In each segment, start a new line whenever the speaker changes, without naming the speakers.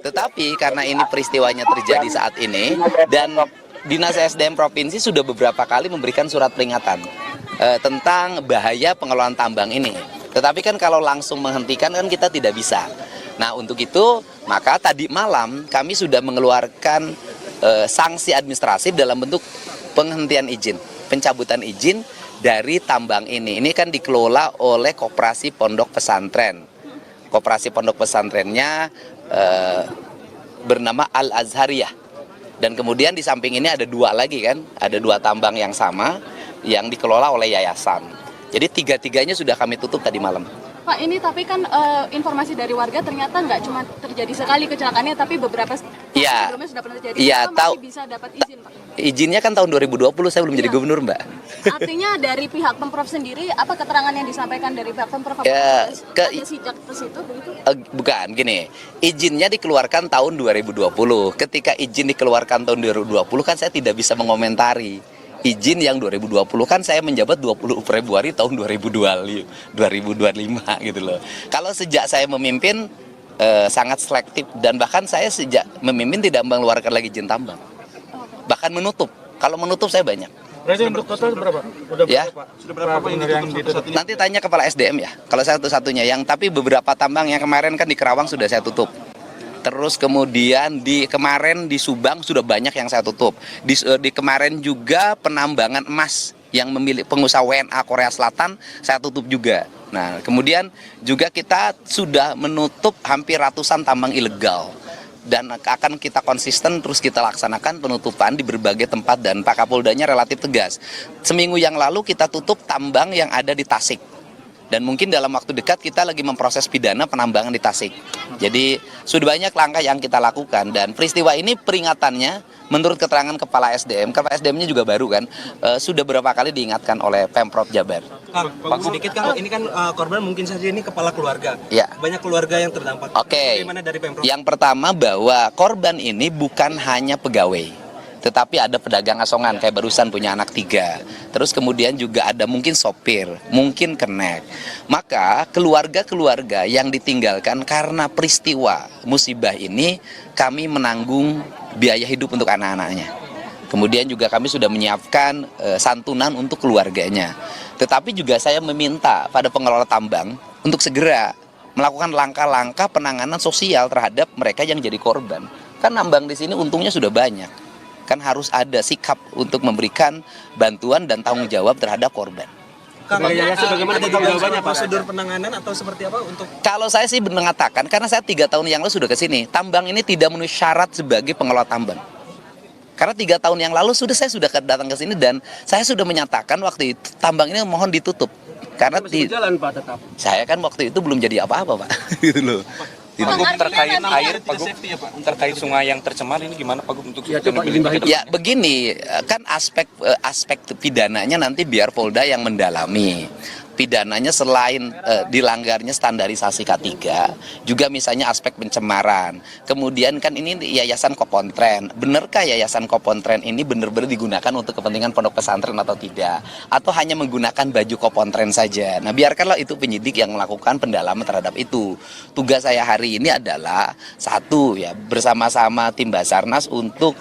Tetapi karena ini peristiwanya terjadi saat ini dan Dinas SDM Provinsi sudah beberapa kali memberikan surat peringatan tentang bahaya pengelolaan tambang ini. Tetapi kan kalau langsung menghentikan kan kita tidak bisa. Nah untuk itu maka tadi malam kami sudah mengeluarkan sanksi administratif dalam bentuk penghentian izin, pencabutan izin dari tambang ini. Ini kan dikelola oleh Koperasi Pondok Pesantren. Koperasi Pondok Pesantrennya bernama Al-Azhariyah. Dan kemudian di samping ini ada dua lagi kan, ada dua tambang yang sama yang dikelola oleh yayasan. Jadi tiga-tiganya sudah kami tutup tadi malam.
Pak, ini tapi kan informasi dari warga ternyata nggak cuma terjadi sekali kecelakaannya, tapi beberapa sebelumnya sudah pernah terjadi.
Iya,
masih bisa dapat izin, Pak?
Izinnya kan tahun 2020, saya belum jadi gubernur, Mbak.
Artinya dari pihak Pemprov sendiri, apa keterangan yang disampaikan dari pihak Pemprov?
Ya,
ada sejak ke situ begitu?
Bukan, gini, izinnya dikeluarkan tahun 2020. Ketika izin dikeluarkan tahun 2020 kan saya tidak bisa mengomentari. Izin yang 2020 kan saya menjabat 20 Februari tahun 2025 gitu loh. Kalau sejak saya memimpin sangat selektif dan bahkan saya sejak memimpin tidak mengeluarkan lagi izin tambang. Bahkan menutup. Kalau menutup saya banyak.
Berarti untuk total berapa? Sudah
ya?
berapa yang ditutup?
Nanti tanya kepala SDM ya. Kalau satu-satunya yang tapi beberapa tambang yang kemarin kan di Kerawang sudah saya tutup. Terus kemudian kemarin di Subang sudah banyak yang saya tutup. Di kemarin juga penambangan emas yang memiliki pengusaha WNA Korea Selatan saya tutup juga. Nah, kemudian juga kita sudah menutup hampir ratusan tambang ilegal. Dan akan kita konsisten terus kita laksanakan penutupan di berbagai tempat dan Pak Kapoldanya relatif tegas. Seminggu yang lalu kita tutup tambang yang ada di Tasik. Dan mungkin dalam waktu dekat kita lagi memproses pidana penambangan di Tasik. Jadi sudah banyak langkah yang kita lakukan dan peristiwa ini peringatannya menurut keterangan Kepala SDM-nya juga baru kan, sudah berapa kali diingatkan oleh Pemprov Jabar.
Pak, sedikit Kang, ini kan korban mungkin saja ini kepala keluarga.
Ya.
Banyak keluarga yang terdampak.
Oke.
Bagaimana dari Pemprov?
Yang pertama bahwa korban ini bukan hanya pegawai. Tetapi ada pedagang asongan, kayak barusan punya anak 3. Terus kemudian juga ada mungkin sopir, mungkin kenek. Maka keluarga-keluarga yang ditinggalkan karena peristiwa musibah ini, kami menanggung biaya hidup untuk anak-anaknya. Kemudian juga kami sudah menyiapkan santunan untuk keluarganya. Tetapi juga saya meminta pada pengelola tambang untuk segera melakukan langkah-langkah penanganan sosial terhadap mereka yang jadi korban. Kan tambang di sini untungnya sudah banyak. Kan harus ada sikap untuk memberikan bantuan dan tanggung jawab terhadap korban.
Bagaimana jawabannya prosedur penanganan atau seperti apa untuk?
Kalau saya sih mengatakan, karena saya 3 tahun yang lalu sudah ke sini, tambang ini tidak memenuhi syarat sebagai pengelola tambang. Karena 3 tahun yang lalu saya sudah datang ke sini dan saya sudah menyatakan waktu itu tambang ini mohon ditutup. Karena
jalan Pak tetap.
Saya kan waktu itu belum jadi apa-apa Pak, gitu loh.
Pak Gub, terkait air, Pak Gub, terkait sungai yang tercemar ini gimana Pak Gub untuk
ya begini, kan aspek pidananya nanti biar Polda yang mendalami. Pidananya selain dilanggarnya standarisasi K3, juga misalnya aspek pencemaran. Kemudian kan ini Yayasan Kopontren. Benarkah Yayasan Kopontren ini benar-benar digunakan untuk kepentingan pondok pesantren atau tidak? Atau hanya menggunakan baju Kopontren saja? Nah, biarkanlah itu penyidik yang melakukan pendalaman terhadap itu. Tugas saya hari ini adalah satu ya, bersama-sama tim Basarnas untuk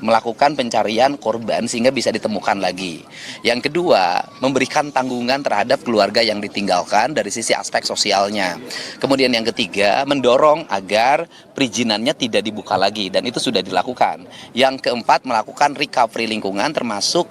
melakukan pencarian korban sehingga bisa ditemukan lagi. Yang kedua, memberikan tanggungan terhadap keluarga yang ditinggalkan dari sisi aspek sosialnya. Kemudian yang ketiga, mendorong agar perizinannya tidak dibuka lagi dan itu sudah dilakukan. Yang keempat, melakukan recovery lingkungan termasuk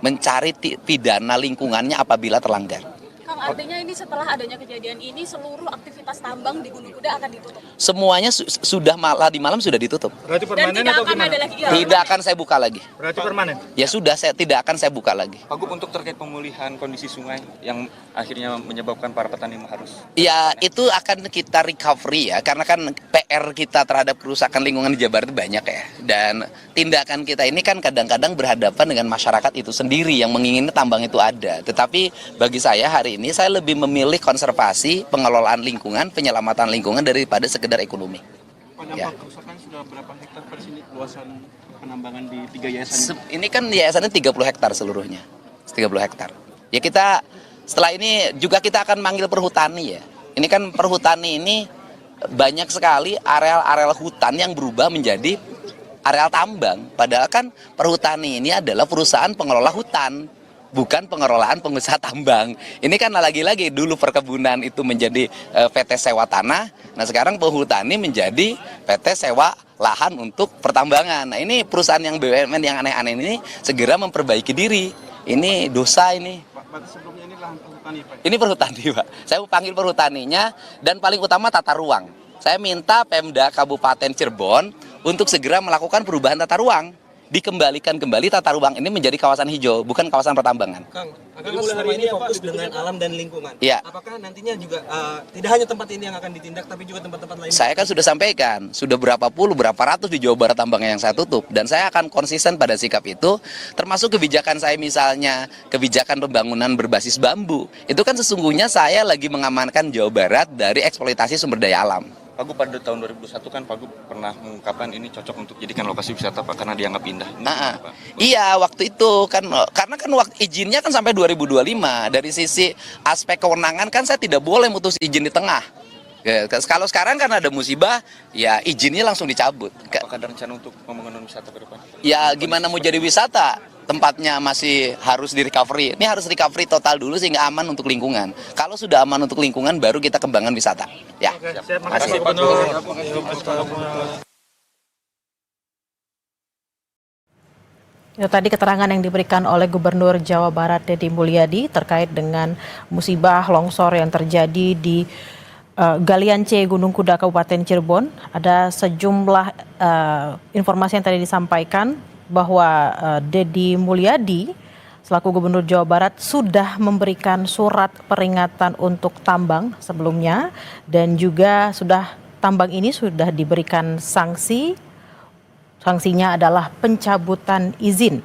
mencari pidana lingkungannya apabila terlanggar.
Kang, artinya ini setelah adanya kejadian ini seluruh aktivitas tambang di Gunung Kuda akan ditutup?
Semuanya sudah di malam sudah ditutup.
Berarti permanen atau gimana?
Tidak akan saya buka lagi.
Berarti permanen?
Ya sudah, saya tidak akan saya buka lagi.
Pak Gub, untuk terkait pemulihan kondisi sungai yang akhirnya menyebabkan para petani harus...
Ya itu akan kita recovery ya, karena kan PR kita terhadap kerusakan lingkungan di Jabar itu banyak ya. Dan tindakan kita ini kan kadang-kadang berhadapan dengan masyarakat itu sendiri yang menginginkan tambang itu ada. Tetapi bagi saya hari ini saya lebih memilih konservasi, pengelolaan lingkungan, penyelamatan lingkungan daripada sekedar ekonomi.
Ya. Kerusakan sudah berapa hektar per sini luasan penambangan di 3 yayasan?
Ini kan yayasannya 30 hektar seluruhnya. 30 hektar. Ya kita setelah ini juga kita akan manggil perhutani ya. Ini kan perhutani ini banyak sekali areal-areal hutan yang berubah menjadi areal tambang. Padahal kan Perhutani ini adalah perusahaan pengelola hutan, bukan pengelolaan pengusaha tambang. Ini kan lagi-lagi dulu perkebunan itu menjadi PT sewa tanah, nah sekarang Perhutani menjadi PT sewa lahan untuk pertambangan. Nah ini perusahaan yang BUMN yang aneh-aneh ini segera memperbaiki diri. Ini dosa ini.
Pak, sebelumnya ini lahan Perhutani, Pak.
Ini Perhutani, Pak. Saya mau panggil Perhutaninya, dan paling utama tata ruang. Saya minta Pemda Kabupaten Cirebon untuk segera melakukan perubahan tata ruang. Dikembalikan kembali tata ruang ini menjadi kawasan hijau, bukan kawasan pertambangan.
Kang, selama ini fokus dengan alam dan lingkungan.
Iya.
Apakah nantinya juga tidak hanya tempat ini yang akan ditindak, tapi juga tempat-tempat lain?
Saya kan sudah sampaikan, sudah berapa ratus di Jawa Barat tambangnya yang saya tutup. Dan saya akan konsisten pada sikap itu, termasuk kebijakan saya misalnya, kebijakan pembangunan berbasis bambu. Itu kan sesungguhnya saya lagi mengamankan Jawa Barat dari eksploitasi sumber daya alam.
Pak Gub pada tahun 2021 kan Pak Gub pernah mengungkapkan ini cocok untuk jadikan lokasi wisata Pak karena dianggap indah. Ini gimana, Pak?
Iya, waktu itu kan karena kan waktu izinnya kan sampai 2025. Dari sisi aspek kewenangan kan saya tidak boleh mutus izin di tengah. Ya, kalau sekarang kan ada musibah, ya izinnya langsung dicabut.
Apakah ada rencana untuk pembangunan wisata ke depan?
Ya gimana mau jadi wisata? Tempatnya masih harus di recovery. Ini harus recovery total dulu sehingga aman untuk lingkungan. Kalau sudah aman untuk lingkungan baru kita kembangkan wisata. Ya.
Terima kasih, Pak Gubernur.
Itu tadi keterangan yang diberikan oleh Gubernur Jawa Barat Deddy Mulyadi terkait dengan musibah longsor yang terjadi di Galian C, Gunung Kuda, Kabupaten Cirebon. Ada sejumlah informasi yang tadi disampaikan bahwa Deddy Mulyadi selaku Gubernur Jawa Barat sudah memberikan surat peringatan untuk tambang sebelumnya, dan juga tambang ini sudah diberikan sanksi. Sanksinya adalah pencabutan izin